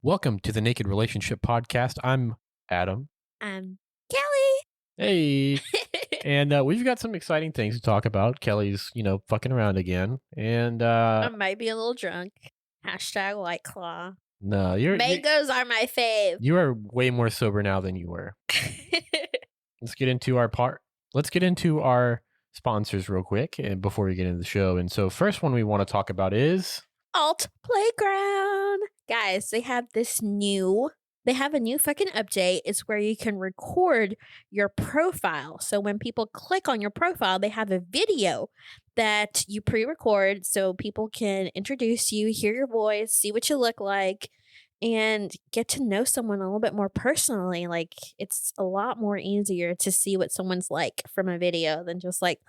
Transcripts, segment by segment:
Welcome to the Naked Relationship Podcast. I'm Adam. I'm Kelley. Hey. And we've got some exciting things to talk about. Kelly's, fucking around again. And I might be a little drunk. Hashtag White Claw. no, Mangoes are my fave. you are way more sober now than you were. Let's get into our sponsors real quick and before we get into the show. And so first one we want to talk about is Alt Playground. Guys, they have a new fucking update. It's where you can record your profile. So when people click on your profile, they have a video that you pre-record so people can introduce you, hear your voice, see what you look like, and get to know someone a little bit more personally. Like, it's a lot more easier to see what someone's like from a video than just like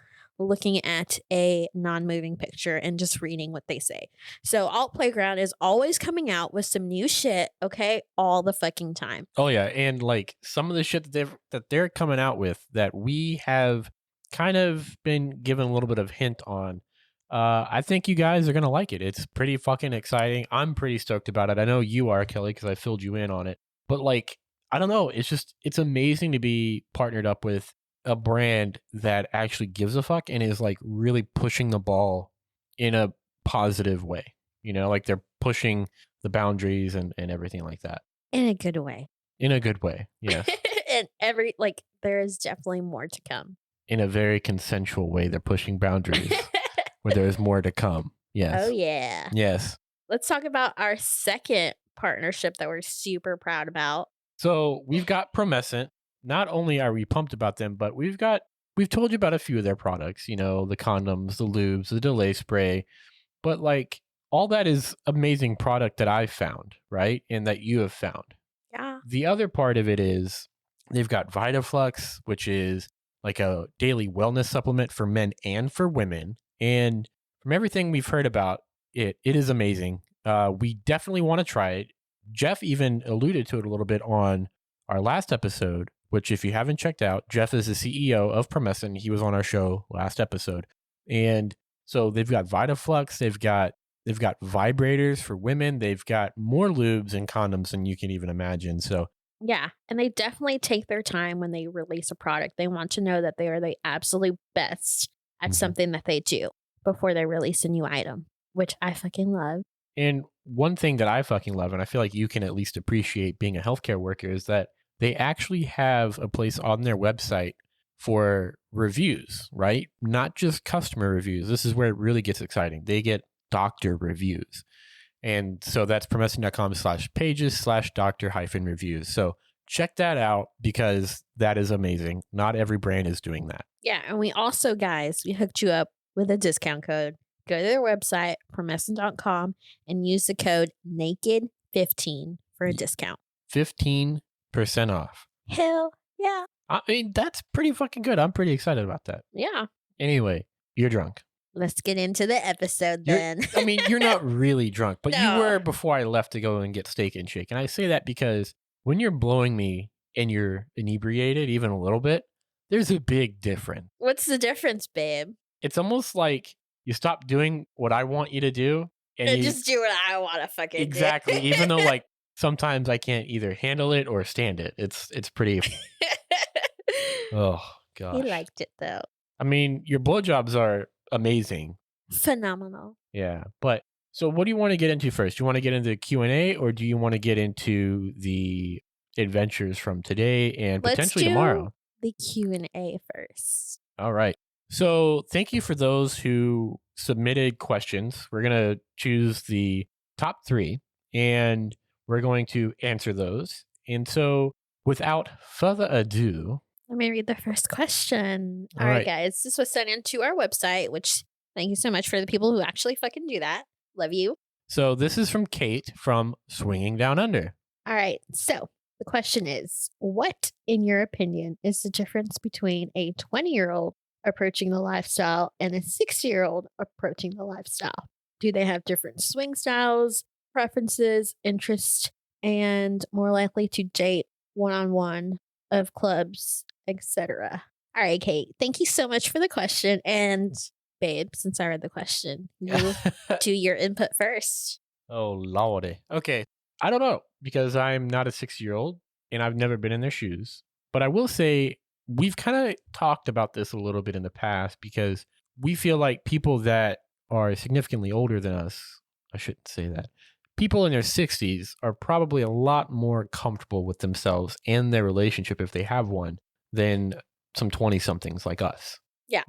looking at a non-moving picture and just reading what they say. So Alt Playground is always coming out with some new shit, okay? All the fucking time. Oh yeah, and like some of the shit that they're coming out with that we have kind of been given a little bit of hint on. I think you guys are gonna like it. It's pretty fucking exciting. I'm pretty stoked about it. I know you are, Kelley, because I filled you in on it. But like, I don't know. It's amazing to be partnered up with a brand that actually gives a fuck and is like really pushing the ball in a positive way. Like they're pushing the boundaries and everything like that. In a good way. In a good way, yes. And there is definitely more to come. In a very consensual way, they're pushing boundaries where there's more to come. Yes. Oh, yeah. Yes. Let's talk about our second partnership that we're super proud about. So we've got Promescent. Not only are we pumped about them, but we've told you about a few of their products, the condoms, the lubes, the delay spray, but like all that is amazing product that I've found, right? And that you have found. Yeah. The other part of it is they've got VitaFlux, which is like a daily wellness supplement for men and for women. And from everything we've heard about it is amazing. We definitely want to try it. Jeff even alluded to it a little bit on our last episode, which if you haven't checked out, Jeff is the CEO of Promescent. He was on our show last episode. And so they've got VitaFlux, they've got vibrators for women, they've got more lubes and condoms than you can even imagine. So yeah, and they definitely take their time when they release a product. They want to know that they are the absolute best at something that they do before they release a new item, which I fucking love. And one thing that I fucking love, and I feel like you can at least appreciate being a healthcare worker, is that they actually have a place on their website for reviews, right? Not just customer reviews. This is where it really gets exciting. They get doctor reviews. And so that's promescent.com/pages/doctor-reviews. So check that out because that is amazing. Not every brand is doing that. Yeah. And we also, guys, we hooked you up with a discount code. Go to their website, promescent.com, and use the code NAKED15 for a discount. 15% off. Hell yeah. I mean, that's pretty fucking good. I'm pretty excited about that. Yeah. Anyway, you're drunk. Let's get into the episode then. I mean, you're not really drunk, but No. you were before I left to go and get Steak and Shake. And I say that because when you're blowing me and you're inebriated even a little bit, there's a big difference. What's the difference, babe? It's almost like you stop doing what I want you to do. And you just do what I want to fucking exactly, do. even though like sometimes I can't either handle it or stand it. It's pretty. Oh, gosh. He liked it, though. I mean, your blowjobs are amazing. Phenomenal. Yeah. But so what do you want to get into first? Do you want to get into Q&A or do you want to get into the adventures from today and potentially tomorrow? The Q&A first. All right. So thank you for those who submitted questions. We're going to choose the top 3 and we're going to answer those. And so without further ado, let me read the first question. All right, guys. This was sent into our website, which thank you so much for the people who actually fucking do that. Love you. So this is from Kate from Swinging Down Under. All right. So the question is, what, in your opinion, is the difference between a 20-year-old approaching the lifestyle and a 60-year-old approaching the lifestyle? Do they have different swing styles, preferences, interests, and more likely to date one-on-one of clubs, etc.? All right, Kate, thank you so much for the question. And babe, since I read the question, you do your input first. Oh, lordy. Okay. I don't know. because I'm not a 60-year-old and I've never been in their shoes. But I will say we've kind of talked about this a little bit in the past because we feel like people that are significantly older than us, I shouldn't say that. People in their 60s are probably a lot more comfortable with themselves and their relationship if they have one than some 20 somethings like us. Yeah.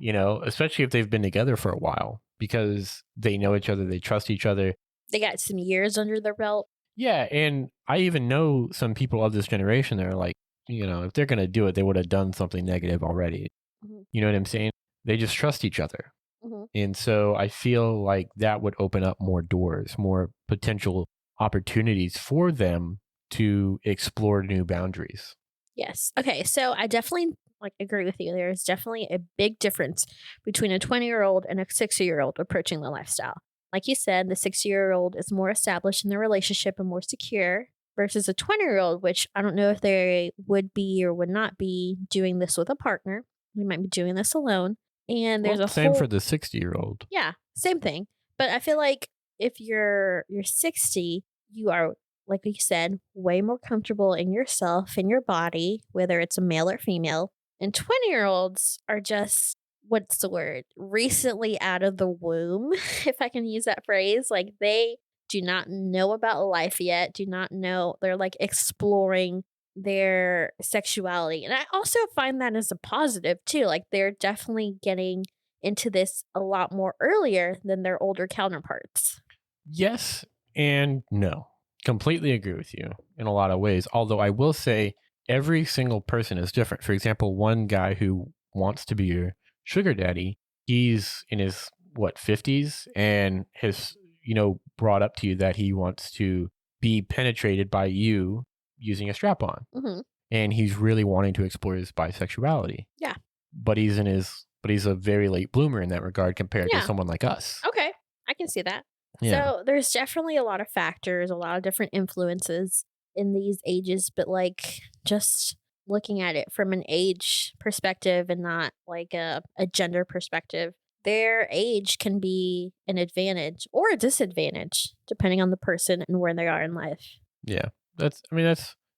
Especially if they've been together for a while because they know each other, they trust each other. They got some years under their belt. Yeah, and I even know some people of this generation that are like, if they're gonna do it, they would have done something negative already. Mhm, You know what I'm saying? They just trust each other. mhm. And so I feel like that would open up more doors, more potential opportunities for them to explore new boundaries. Yes. Okay, so I definitely, agree with you. There's definitely a big difference between a 20-year-old and a 60-year-old approaching the lifestyle. Like you said, the 60-year-old is more established in their relationship and more secure versus a 20-year-old, which I don't know if they would be or would not be doing this with a partner. They might be doing this alone. And there's Well, a same for whole the 60-year-old. yeah, same thing. But I feel like if you're 60, you are, like you said, way more comfortable in yourself, in your body, whether it's a male or female. And 20-year-olds are just, what's the word? Recently out of the womb, if I can use that phrase. Like they do not know about life yet, do not know. They're like exploring their sexuality. And I also find that as a positive too. Like they're definitely getting into this a lot more earlier than their older counterparts. Yes and no. Completely agree with you in a lot of ways. Although I will say every single person is different. For example, one guy who wants to be your sugar daddy, he's in his 50s and has, brought up to you that he wants to be penetrated by you using a strap on. Mhm. And he's really wanting to explore his bisexuality. Yeah. But he's a very late bloomer in that regard compared to Yeah. someone like us. Okay. I can see that. Yeah. So there's definitely a lot of factors, a lot of different influences in these ages, but just looking at it from an age perspective and not like a gender perspective, their age can be an advantage or a disadvantage depending on the person and where they are in life. Yeah.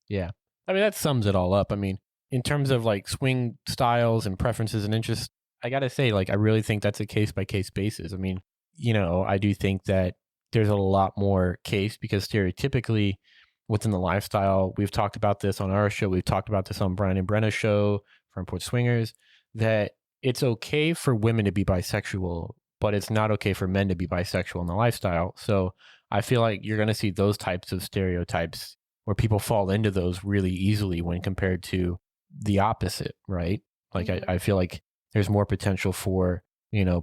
Yeah. That sums it all up. In terms of like swing styles and preferences and interests, I got to say, like, I really think that's a case by case basis. I do think that there's a lot more case because stereotypically within the lifestyle, we've talked about this on our show, we've talked about this on Brian and Brenna's show, Front Porch Swingers, that it's okay for women to be bisexual, but it's not okay for men to be bisexual in the lifestyle. So I feel like you're going to see those types of stereotypes where people fall into those really easily when compared to the opposite, right? Like I, Mhm. I feel like there's more potential for,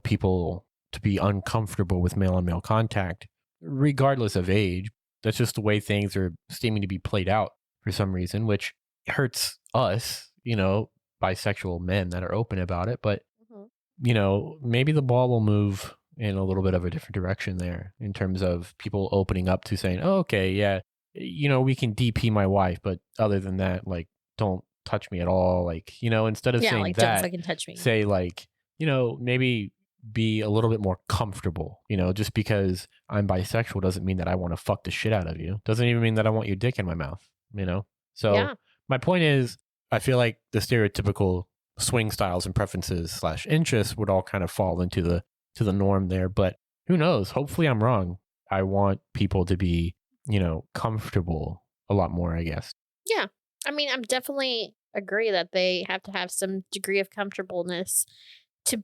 people to be uncomfortable with male on male contact, regardless of age. That's just the way things are seeming to be played out for some reason, which hurts us, bisexual men that are open about it. But Mhm. maybe the ball will move in a little bit of a different direction there in terms of people opening up to saying, oh, okay, yeah, we can DP my wife, but other than that, like, don't touch me at all. Like, instead of Yeah, saying like don't that, fucking touch me. say, like, maybe be a little bit more comfortable. Just because I'm bisexual doesn't mean that I want to fuck the shit out of you. Doesn't even mean that I want your dick in my mouth. So Yeah. my point is, I feel like the stereotypical swing styles and preferences slash interests would all kind of fall into the norm there. But who knows? Hopefully I'm wrong. I want people to be, comfortable a lot more, I guess. Yeah. I mean, I'm definitely agree that they have to have some degree of comfortableness to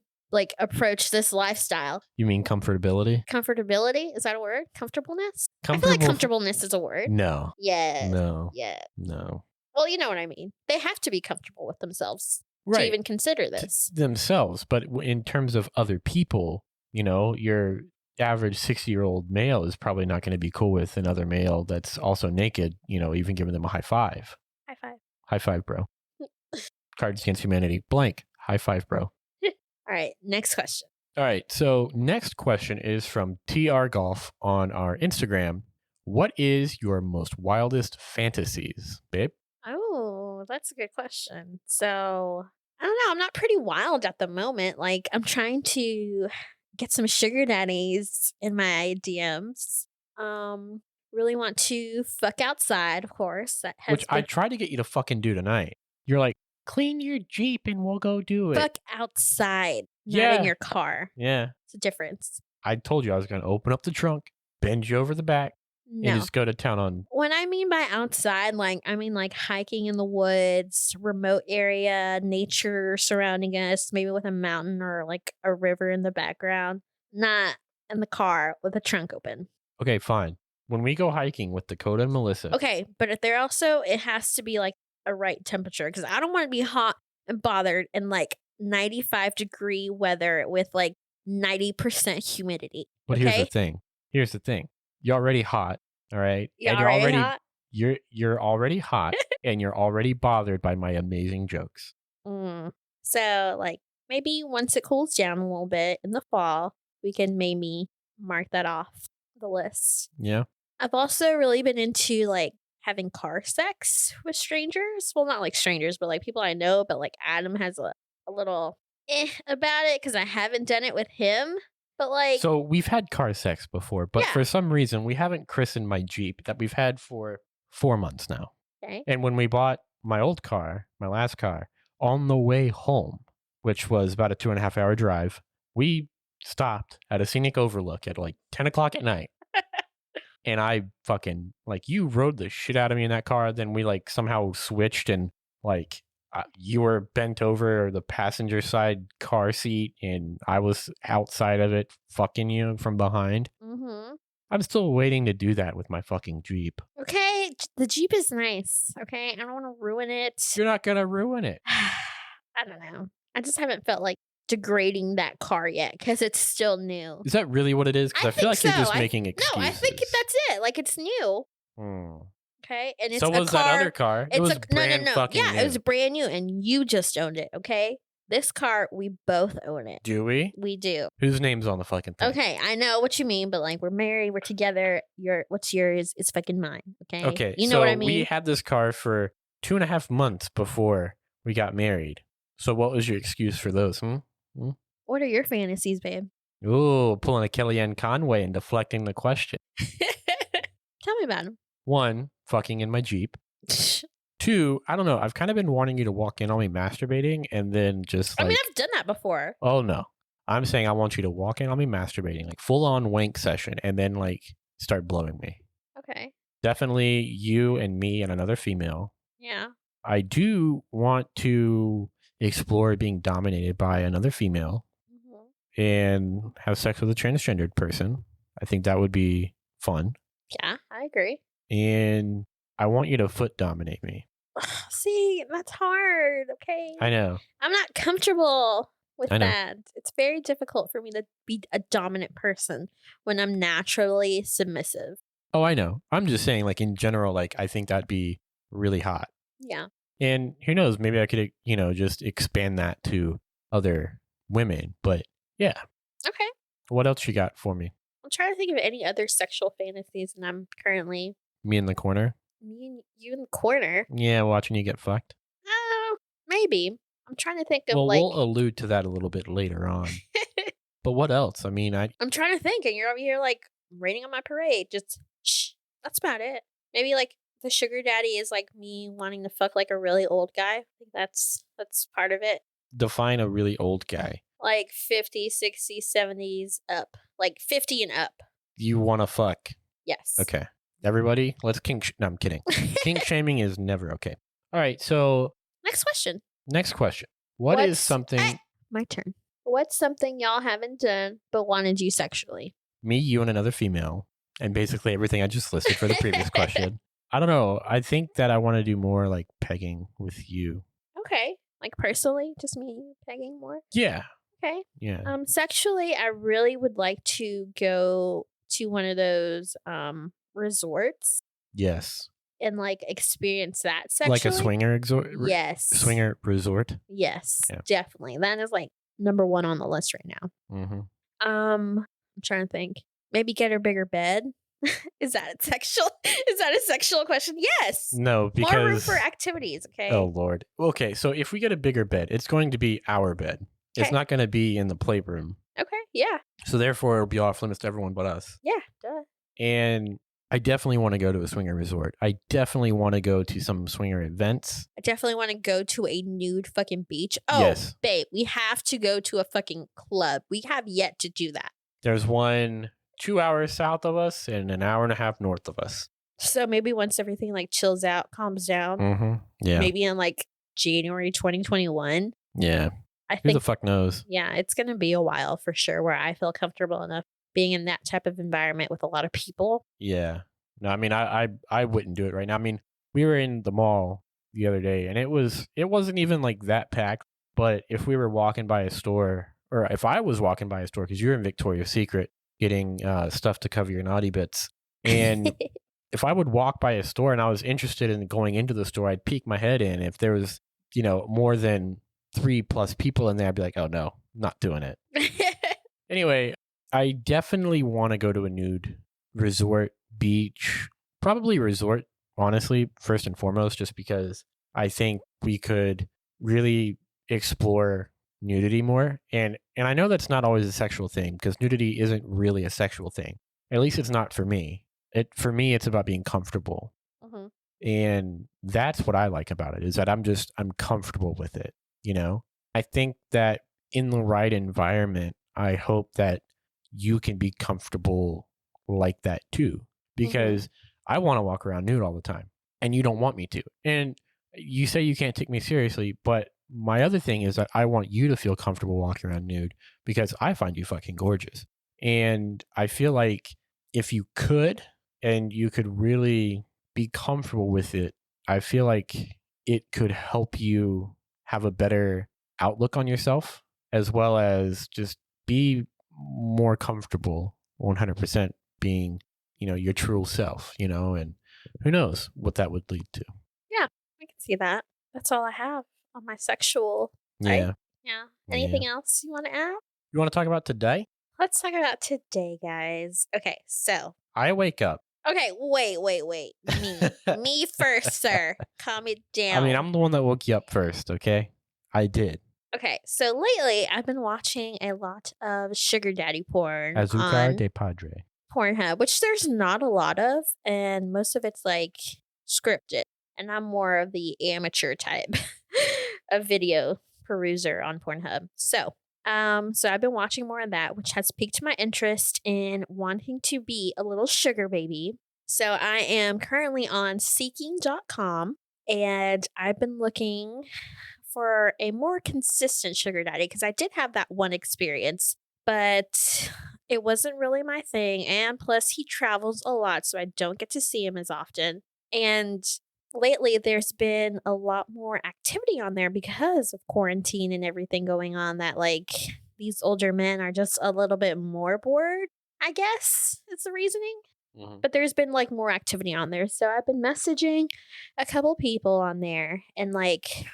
approach this lifestyle. You mean comfortability? Comfortability, is that a word? Comfortableness? I feel like Comfortable? comfortableness is a word. No, Yes. no, Yeah. no. Well, you know what I mean. They have to be comfortable with themselves to Right. even consider this. Themselves. But in terms of other people, your average 60-year-old male is probably not going to be cool with another male that's also naked, even giving them a high five. High five. High five, bro. Cards Against Humanity. Blank. High five, bro. All right, next question. All right. So next question is from TR Golf on our Instagram. What is your most wildest fantasies, babe? Oh, that's a good question. So, I don't know, I'm not pretty wild at the moment. Like, I'm trying to get some sugar daddies in my DMs. Um, really want to fuck outside, of course. That has Which I been tried to get you to fucking do tonight. You're like, clean your Jeep and we'll go do it. fuck outside, not in Yeah. your car. Yeah. It's a difference. I told you I was going to open up the trunk, bend you over the back, and No. just go to town on. When I mean by outside, like I mean like hiking in the woods, remote area, nature surrounding us, maybe with a mountain or like a river in the background. Not in the car with the trunk open. Okay, fine. When we go hiking with Dakota and Melissa. Okay, but if they're also, it has to be like a right temperature because I don't want to be hot and bothered in like 95-degree weather with like 90% humidity. But okay? Here's the thing. You're already hot, all right? You're already hot? You're already hot and you're already bothered by my amazing jokes. So like maybe once it cools down a little bit in the fall, we can maybe mark that off the list. Yeah. I've also really been into like having car sex with strangers. Well, not like strangers, but like people I know. But like Adam has a little about it because I haven't done it with him. But like, so we've had car sex before, but for some reason we haven't christened my Jeep that we've had for 4 months now. Okay. And when we bought my old car, my last car, on the way home, which was about a 2.5-hour drive, we stopped at a scenic overlook at like 10 o'clock at night. And I fucking, like, you rode the shit out of me in that car. Then we, like, somehow switched and, like, you were bent over the passenger side car seat and I was outside of it fucking you from behind. Mm-hmm. I'm still waiting to do that with my fucking Jeep. Okay, the Jeep is nice. Okay, I don't want to ruin it. You're not going to ruin it. I don't know. I just haven't felt like degrading that car yet because it's still new. Is that really what it is? Because I feel like you're just making excuses. No, I think that's it. Like it's new. Okay, and it's so was that other car. It was brand fucking new. Yeah, it was brand new, and you just owned it. Okay, this car we both own it. Do we? We do. Whose name's on the fucking thing? Okay, I know what you mean, but like we're married, we're together. What's yours is fucking mine. Okay. Okay. You know what I mean? We had this car for 2.5 months before we got married. So what was your excuse for those? What are your fantasies, babe? Ooh, pulling a Kellyanne Conway and deflecting the question. Tell me about them. 1, fucking in my Jeep. 2, I don't know. I've kind of been wanting you to walk in on me masturbating and then just like... I mean, I've done that before. Oh, no. I'm saying I want you to walk in on me masturbating, like full-on wank session, and then like start blowing me. Okay. Definitely you and me and another female. Yeah. I do want to explore being dominated by another female and have sex with a transgendered person. I think that would be fun. Yeah, I agree. And I want you to foot dominate me. See, that's hard. Okay. I know. I'm not comfortable with that. It's very difficult for me to be a dominant person when I'm naturally submissive. Oh, I know. I'm just saying, like, in general, like, I think that'd be really hot. Yeah. And who knows, maybe I could, just expand that to other women. But yeah. Okay. What else you got for me? I'm trying to think of any other sexual fantasies, and I'm currently... Me in the corner? Me and you in the corner? Yeah, watching you get fucked. Maybe. I'm trying to think of we'll allude to that a little bit later on. But what else? I mean, I'm trying to think, and you're over here like raining on my parade. Just shh. That's about it. Maybe like the sugar daddy is like me wanting to fuck like a really old guy. I think that's part of it. Define a really old guy. Like 50, 60, 70s up. Like 50 and up. You want to fuck? Yes. Okay. Everybody, let's no, I'm kidding. Kink shaming is never okay. All right, so... Next question. What is something... My turn. What's something y'all haven't done but wanted you sexually? Me, you, and another female. And basically everything I just listed for the previous question. I don't know. I think that I want to do more like pegging with you. Okay. Like personally? Just me and you pegging more? Yeah. Okay. Yeah. Sexually, I really would like to go to one of those resorts. Yes. And like experience that sexually. Like a swinger resort? Yes. Swinger resort? Yes, definitely. That is like number 1 on the list right now. Mm-hmm. I'm trying to think. Maybe get a bigger bed. Is that a sexual question? Yes. No, because more room for activities. Okay. Oh Lord. Okay, so if we get a bigger bed, it's going to be our bed. Okay. It's not going to be in the playroom. Okay. Yeah. So therefore, it'll be off limits to everyone but us. Yeah. Duh. And I definitely want to go to a swinger resort. I definitely want to go to some swinger events. I definitely want to go to a nude fucking beach. Oh, Yes. babe, we have to go to a fucking club. We have yet to do that. There's one 2 hours south of us and an hour and a half north of us. So maybe once everything like chills out, calms down, Mm-hmm. Yeah. maybe in like January 2021. Yeah. I Who the think, fuck knows? yeah, it's going to be a while for sure where I feel comfortable enough being in that type of environment with a lot of people. Yeah. No, I mean, I wouldn't do it right now. I mean, we were in the mall the other day, and it wasn't even like that packed. But if we were walking by a store, or if I was walking by a store, because you're in Victoria's Secret getting stuff to cover your naughty bits, and if I would walk by a store and I was interested in going into the store, I'd peek my head in. If there was, more than 3+ people in there, I'd be like, oh no, not doing it. Anyway, I definitely want to go to a nude resort, beach, probably resort, honestly, first and foremost, just because I think we could really explore nudity more. And I know that's not always a sexual thing because nudity isn't really a sexual thing. At least it's not for me. For me, it's about being comfortable. Mhm. And that's what I like about it is that I'm comfortable with it. I think that in the right environment, I hope that you can be comfortable like that too, because I want to walk around nude all the time and you don't want me to. And you say you can't take me seriously, but my other thing is that I want you to feel comfortable walking around nude because I find you fucking gorgeous. And I feel like if you could and you could really be comfortable with it, I feel like it could help you have a better outlook on yourself as well as just be more comfortable 100% being, your true self, and who knows what that would lead to. Yeah, I can see that. That's all I have on my sexual side. Yeah. Yeah. Yeah. Anything else you want to add? You want to talk about today? Let's talk about today, guys. Okay, so. I wake up. Okay, wait. Me first, sir. Calm it down. I mean, I'm the one that woke you up first, okay? I did. Okay, so lately I've been watching a lot of sugar daddy porn Azucar on de Padre. Pornhub, which there's not a lot of, and most of it's like scripted. And I'm more of the amateur type of video peruser on Pornhub. So I've been watching more of that, which has piqued my interest in wanting to be a little sugar baby. So I am currently on seeking.com and I've been looking for a more consistent sugar daddy because I did have that one experience, but it wasn't really my thing. And plus, he travels a lot, so I don't get to see him as often. And lately, there's been a lot more activity on there because of quarantine and everything going on that, like, these older men are just a little bit more bored, I guess is the reasoning. Mhm. But there's been like more activity on there. So I've been messaging a couple people on there and like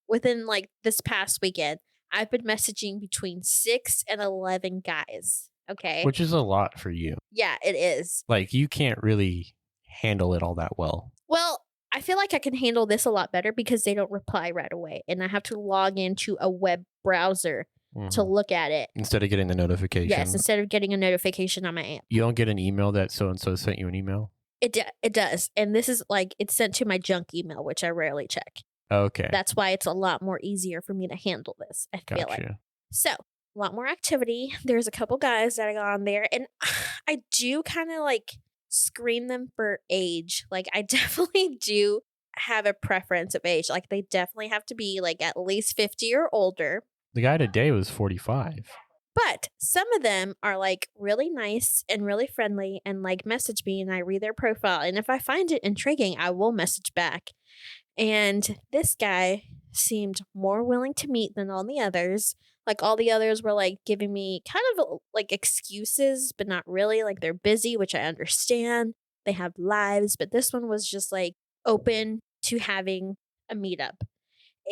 within like this past weekend, I've been messaging between 6 and 11 guys. Okay. Which is a lot for you. Yeah, it is. Like, you can't really handle it all that well. Well, I feel like I can handle this a lot better because they don't reply right away. And I have to log into a web browser to Mhm. look at it. Instead of getting the notification. Yes, instead of getting a notification on my app. You don't get an email that so-and-so sent you an email? It does. And this is like, it's sent to my junk email, which I rarely check. Okay. That's why it's a lot more easier for me to handle this, I feel like. Gotcha. So, a lot more activity. There's a couple guys that I got on there, and I do kind of like screen them for age. Like, I definitely do have a preference of age. Like, they definitely have to be like at least 50 or older. The guy today was 45. But some of them are like really nice and really friendly and like message me and I read their profile. And if I find it intriguing, I will message back. And this guy seemed more willing to meet than all the others. Like all the others were like giving me kind of like excuses, but not really. Like they're busy, which I understand. They have lives, but this one was just like open to having a meetup.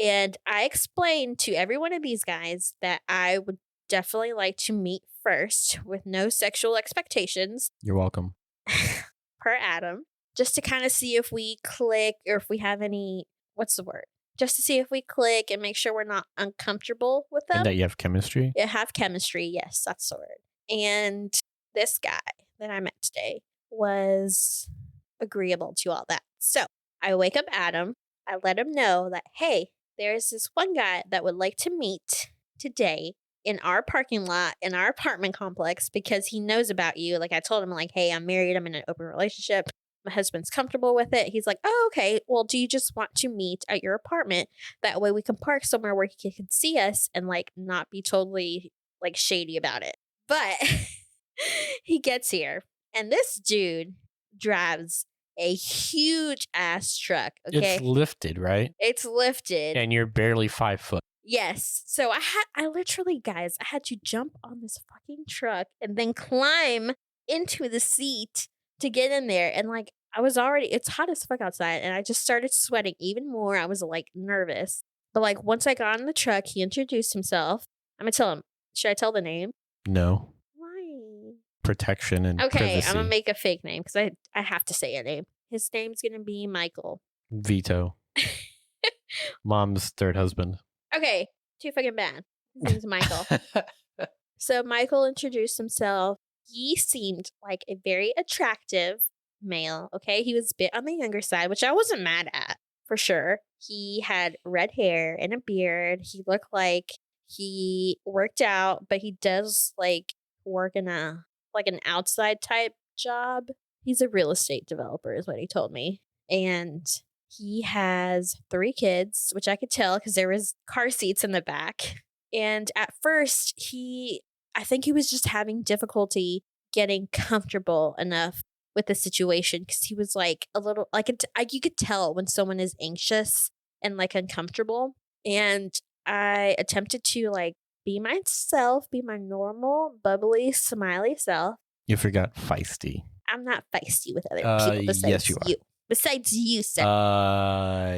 And I explained to every one of these guys that I would definitely like to meet first with no sexual expectations. You're welcome. Per Adam. Just to kind of see if we click or if we have any, what's the word? Just to see if we click and make sure we're not uncomfortable with them. And that you have chemistry? Yeah, have chemistry. Yes, that's the word. And this guy that I met today was agreeable to all that. So I wake up Adam. I let him know that, hey, there's this one guy that would like to meet today in our parking lot in our apartment complex because he knows about you. Like I told him, like, hey, I'm married. I'm in an open relationship. My husband's comfortable with it. He's like, oh, okay. Well, do you just want to meet at your apartment? That way we can park somewhere where he can see us and like not be totally like shady about it. But he gets here and this dude drives a huge ass truck. It's Okay. lifted, right? It's lifted. And you're barely 5 foot. Yes. So I literally, guys, I had to jump on this fucking truck and then climb into the seat to get in there. And like, it's hot as fuck outside. And I just started sweating even more. I was like nervous. But like, once I got in the truck, he introduced himself. I'm going to tell him, should I tell the name? No. Why? Protection and Okay. privacy. I'm going to make a fake name because I have to say a name. His name's going to be Michael. Veto. Mom's third husband. Okay, too fucking bad. His name's Michael. So Michael introduced himself. He seemed like a very attractive male. Okay, he was a bit on the younger side, which I wasn't mad at for sure. He had red hair and a beard. He looked like he worked out, but he does like work in an outside type job. He's a real estate developer, is what he told me, and he has 3 kids, which I could tell because there was car seats in the back. And at first, I think he was just having difficulty getting comfortable enough with the situation because he was like a little, like you could tell when someone is anxious and like uncomfortable. And I attempted to like be myself, be my normal, bubbly, smiley self. You forgot feisty. I'm not feisty with other people besides yes, you are. you. Besides you, sir.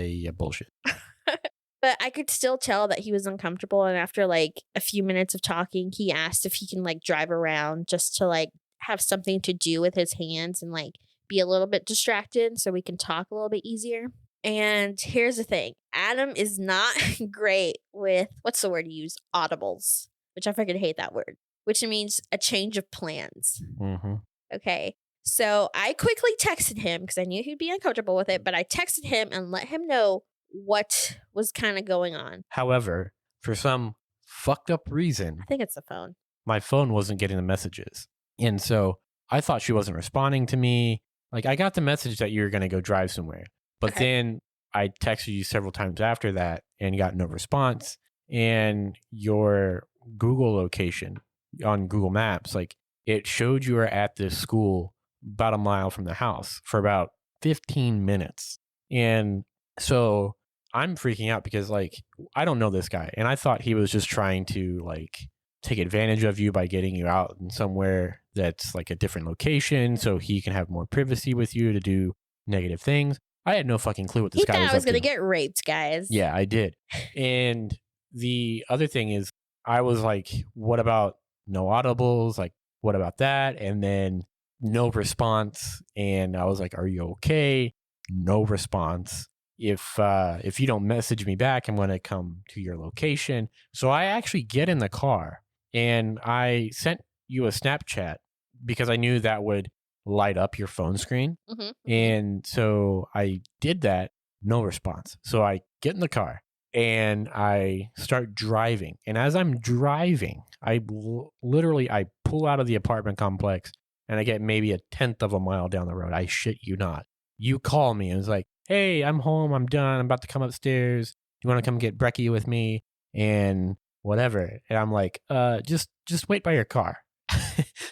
Yeah, bullshit. But I could still tell that he was uncomfortable. And after like a few minutes of talking, he asked if he can like drive around just to like have something to do with his hands and like be a little bit distracted so we can talk a little bit easier. And here's the thing. Adam is not great with, what's the word you use? Audibles, which I freaking hate that word, which means a change of plans. Mm-hmm. Okay. So I quickly texted him because I knew he'd be uncomfortable with it, but I texted him and let him know what was kind of going on. However, for some fucked up reason, I think it's the phone. My phone wasn't getting the messages. And so I thought she wasn't responding to me. Like I got the message that you were going to go drive somewhere, but then I texted you several times after that and got no response. And your Google location on Google Maps, like it showed you were at this school about a mile from the house for about 15 minutes. And so I'm freaking out because like, I don't know this guy. And I thought he was just trying to like take advantage of you by getting you out in somewhere that's like a different location so he can have more privacy with you to do negative things. I had no fucking clue what this guy was up to. He thought I was going to get raped, guys. Yeah, I did. And the other thing is I was like, what about no audibles? Like, what about that? And then no response. And I was like, are you okay? No response. If you don't message me back, I'm going to come to your location. So I actually get in the car and I sent you a Snapchat because I knew that would light up your phone screen. Mm-hmm. And so I did that. No response. So I get in the car and I start driving. And as I'm driving, I literally pull out of the apartment complex and I get maybe a 1/10 of a mile down the road. I shit you not. You call me and it's like, hey, I'm home. I'm done. I'm about to come upstairs. Do you want to come get brekkie with me? And whatever. And I'm like, just wait by your car.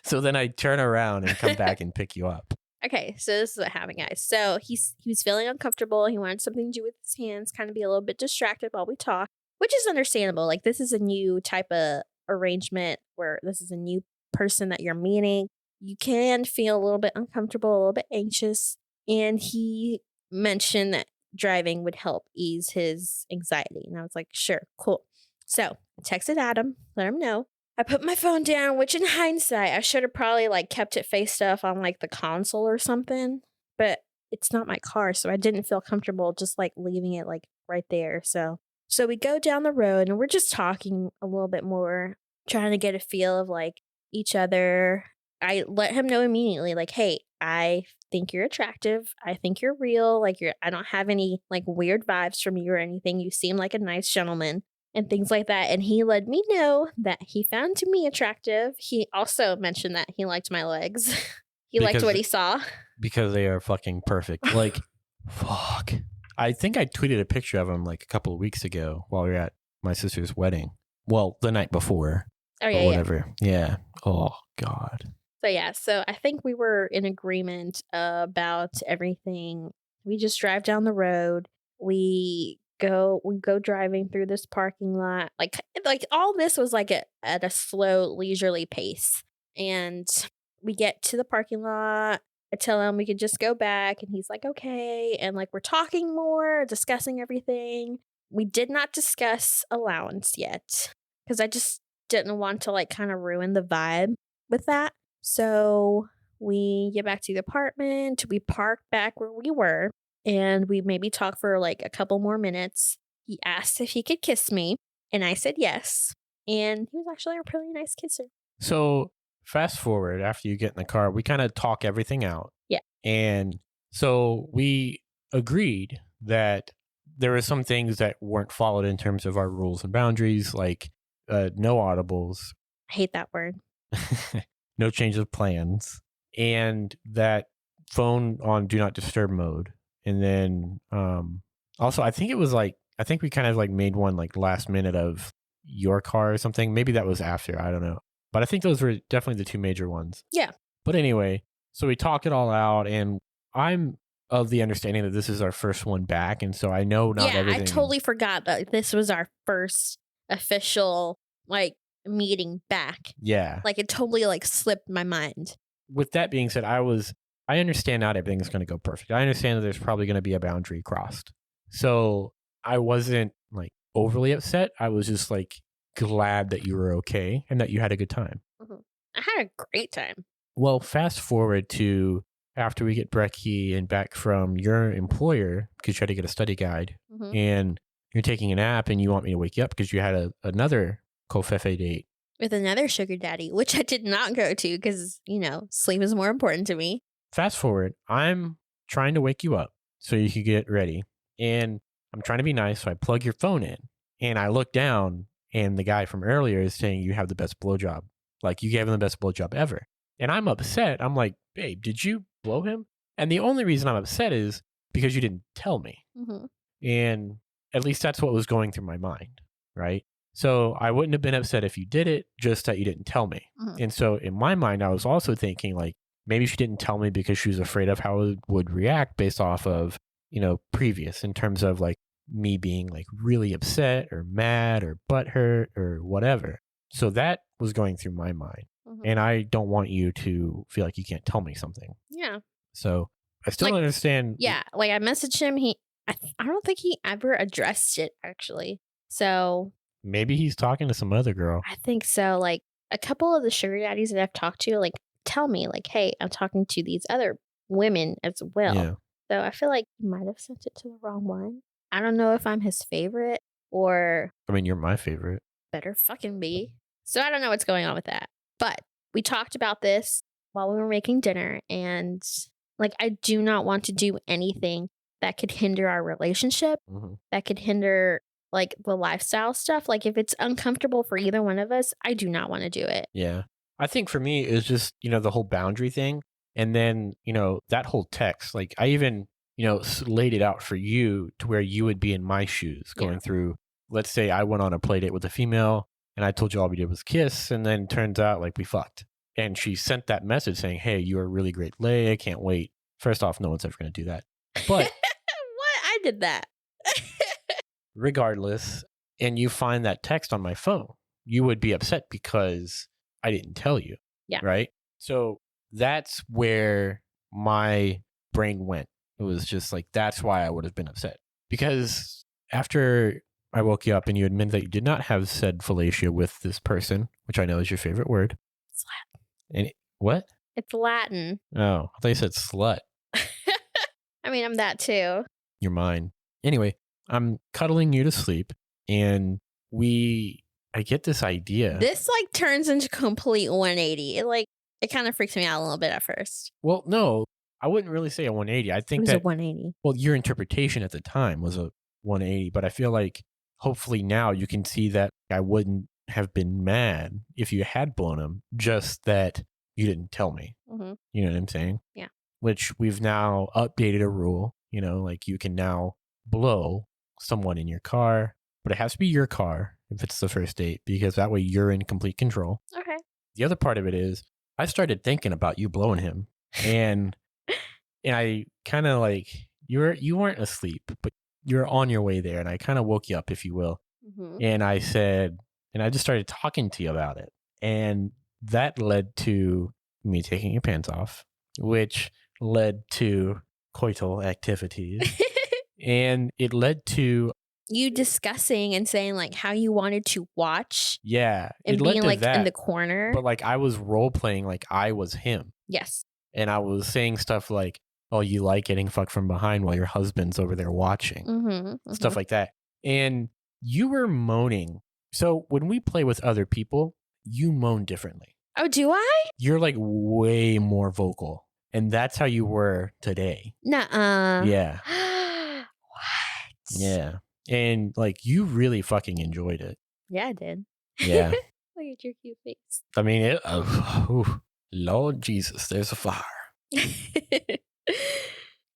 So then I turn around and come back and pick you up. Okay, so this is what happened, guys. So he was feeling uncomfortable. He wanted something to do with his hands, kind of be a little bit distracted while we talk, which is understandable. Like this is a new type of arrangement where this is a new person that you're meeting. You can feel a little bit uncomfortable, a little bit anxious. And he mentioned that driving would help ease his anxiety. And I was like, sure, cool. So I texted Adam, let him know. I put my phone down, which in hindsight, I should have probably like kept it faced up on like the console or something, but it's not my car. So I didn't feel comfortable just like leaving it like right there. So we go down the road and we're just talking a little bit more, trying to get a feel of like each other. I let him know immediately, like, hey, I think you're attractive. I think you're real. Like I don't have any like weird vibes from you or anything. You seem like a nice gentleman and things like that. And he let me know that he found me attractive. He also mentioned that he liked my legs. He liked what he saw. Because they are fucking perfect. Like, fuck. I think I tweeted a picture of him like a couple of weeks ago while we were at my sister's wedding. Well, the night before. Oh, yeah. Or whatever. Yeah. Oh, God. So I think we were in agreement about everything. We just drive down the road. We go driving through this parking lot. Like all this was like at a slow, leisurely pace. And we get to the parking lot. I tell him we could just go back, and he's like, okay. And like we're talking more, discussing everything. We did not discuss allowance yet because I just didn't want to like kind of ruin the vibe with that. So we get back to the apartment. We park back where we were, and we maybe talk for like a couple more minutes. He asked if he could kiss me, and I said yes. And he was actually a really nice kisser. So fast forward after you get in the car, we kind of talk everything out. Yeah. And so we agreed that there were some things that weren't followed in terms of our rules and boundaries, like no audibles. I hate that word. No change of plans. And that phone on do not disturb mode. And then also, I think we kind of like made one like last minute of your car or something. Maybe that was after. I don't know. But I think those were definitely the two major ones. Yeah. But anyway, so we talk it all out, and I'm of the understanding that this is our first one back. And so I know not everything. I totally forgot that this was our first official like meeting back. Yeah. Like it totally like slipped my mind. With that being said, I understand not everything's going to go perfect. I understand that there's probably going to be a boundary crossed. So I wasn't like overly upset. I was just like glad that you were okay and that you had a good time. Mm-hmm. I had a great time. Well, fast forward to after we get Brecky and back from your employer because you had to get a study guide, and you're taking a nap and you want me to wake you up because you had another Kofefe date. With another sugar daddy, which I did not go to because, sleep is more important to me. Fast forward, I'm trying to wake you up so you can get ready. And I'm trying to be nice, so I plug your phone in. And I look down, and the guy from earlier is saying you have the best blowjob. Like, you gave him the best blowjob ever. And I'm upset. I'm like, babe, did you blow him? And the only reason I'm upset is because you didn't tell me. Mm-hmm. And at least that's what was going through my mind, right? So I wouldn't have been upset if you did it, just that you didn't tell me. Mm-hmm. And so in my mind, I was also thinking like, maybe she didn't tell me because she was afraid of how it would react based off of, previous in terms of like me being like really upset or mad or butthurt or whatever. So that was going through my mind. Mm-hmm. And I don't want you to feel like you can't tell me something. Yeah. So I still don't understand. Yeah. Like I messaged him. I don't think he ever addressed it actually. So maybe he's talking to some other girl. I think so. Like a couple of the sugar daddies that I've talked to, like tell me like, hey, I'm talking to these other women as well. Yeah. So I feel like he might have sent it to the wrong one. I don't know if I'm his favorite or... I mean, you're my favorite. Better fucking be. So I don't know what's going on with that. But we talked about this while we were making dinner. And like, I do not want to do anything that could hinder our relationship, that could hinder like the lifestyle stuff. Like if it's uncomfortable for either one of us, I do not want to do it. Yeah. I think for me, it's just, the whole boundary thing. And then, that whole text, like I even, laid it out for you to where you would be in my shoes going through, let's say I went on a play date with a female and I told you all we did was kiss. And then turns out like we fucked. And she sent that message saying, hey, you're a really great lay. I can't wait. First off, no one's ever going to do that. But what? I did that. Regardless, and you find that text on my phone, you would be upset because I didn't tell you. Yeah. Right. So that's where my brain went. It was just like, that's why I would have been upset. Because after I woke you up and you admit that you did not have said fellatio with this person, which I know is your favorite word. It's Latin. What? It's Latin. Oh, I thought you said slut. I mean, I'm that too. You're mine. Anyway, I'm cuddling you to sleep and I get this idea. This like turns into complete 180. It kind of freaks me out a little bit at first. Well, no, I wouldn't really say a 180. I It think was a that, 180. well, your interpretation at the time was a 180, but I feel like hopefully now you can see that I wouldn't have been mad if you had blown him, just that you didn't tell me. Mm-hmm. You know what I'm saying? Yeah. Which we've now updated a rule, like you can now blow someone in your car, but it has to be your car if it's the first date, because that way you're in complete control. Okay. The other part of it is I started thinking about you blowing him, and I kind of like you weren't asleep, but you're on your way there, and I kind of woke you up, if you will. Mm-hmm. And I said, and I just started talking to you about it, and that led to me taking your pants off, which led to coital activities, and it led to You discussing and saying like how you wanted to watch it and led being to like that, in the corner. but like I was role playing like I was him. Yes. And I was saying stuff like, oh, you like getting fucked from behind while your husband's over there watching. Mm-hmm. Stuff like that. And you were moaning. So when we play with other people, you moan differently. Oh, do I? You're like way more vocal. And that's how you were today. Nuh-uh. Yeah. What? Yeah. And like you really fucking enjoyed it. Yeah, I did. Yeah. Look at your cute face. I mean, Lord Jesus, there's a fire.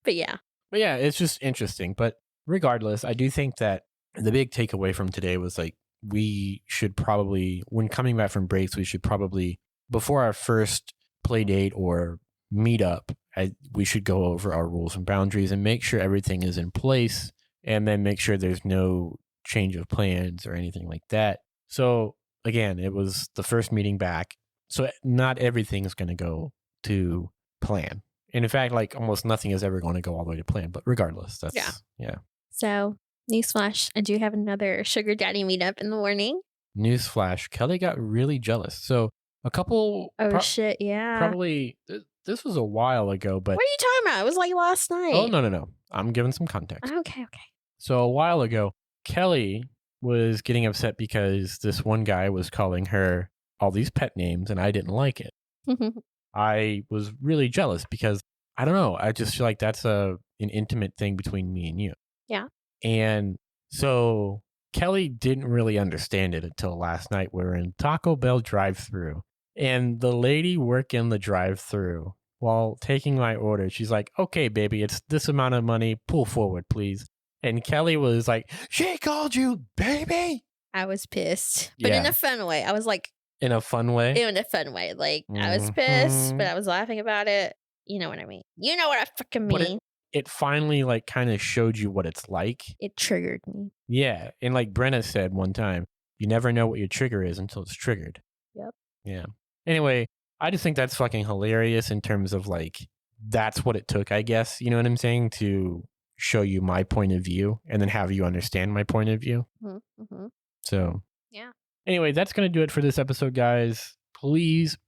But yeah. But yeah, it's just interesting. But regardless, I do think that the big takeaway from today was like, we should probably, when coming back from breaks, we should probably, before our first play date or meet up, we should go over our rules and boundaries and make sure everything is in place, and then make sure there's no change of plans or anything like that. So again, it was the first meeting back. So not everything is going to go to plan. And in fact, like almost nothing is ever going to go all the way to plan. But regardless, that's, yeah. So, newsflash, I do have another sugar daddy meetup in the morning. Newsflash, Kelley got really jealous. So a couple... Shit, yeah. Probably, this was a while ago, but... What are you talking about? It was like last night. Oh, no. I'm giving some context. Okay. So a while ago, Kelley was getting upset because this one guy was calling her all these pet names, and I didn't like it. I was really jealous because, I don't know, I just feel like that's an intimate thing between me and you. Yeah. And so Kelley didn't really understand it until last night. We were in Taco Bell drive-thru, and the lady working the drive-thru while taking my order, she's like, okay, baby, it's this amount of money. Pull forward, please. And Kelley was like, she called you baby? I was pissed, but in a fun way. I was like... In a fun way? In a fun way. Like, I was pissed, but I was laughing about it. You know what I mean. You know what I fucking mean. But it finally, like, kind of showed you what it's like. It triggered me. Yeah. And like Brenna said one time, you never know what your trigger is until it's triggered. Yep. Yeah. Anyway, I just think that's fucking hilarious in terms of, like, that's what it took, I guess. You know what I'm saying? To show you my point of view and then have you understand my point of view. Mm-hmm. So. Yeah. Anyway, that's going to do it for this episode, guys. Please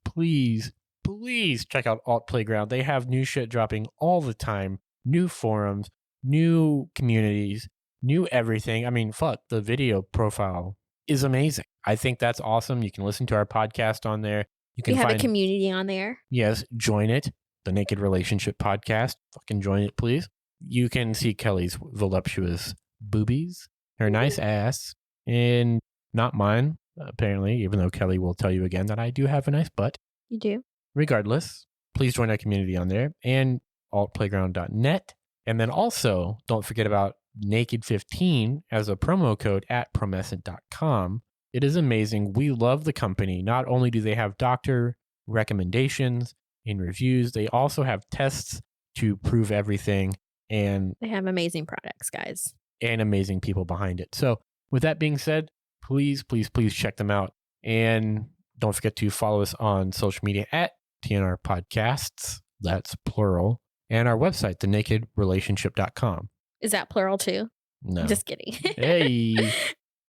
check out Alt Playground. They have new shit dropping all the time. New forums, new communities, new everything. I mean, fuck, the video profile is amazing. I think that's awesome. You can listen to our podcast on there. We have a community on there. Yes, join it. The Naked Relationship Podcast. Fucking join it, please. You can see Kelley's voluptuous boobies, her nice ass, and not mine. Apparently, even though Kelley will tell you again that I do have a nice butt. You do. Regardless, please join our community on there and altplayground.net. And then also, don't forget about Naked15 as a promo code at promescent.com. It is amazing. We love the company. Not only do they have doctor recommendations and reviews, they also have tests to prove everything. And they have amazing products, guys. And amazing people behind it. So with that being said, please check them out. And don't forget to follow us on social media at TNR Podcasts. That's plural. And our website, thenakedrelationship.com. Is that plural too? No. Just kidding. Hey.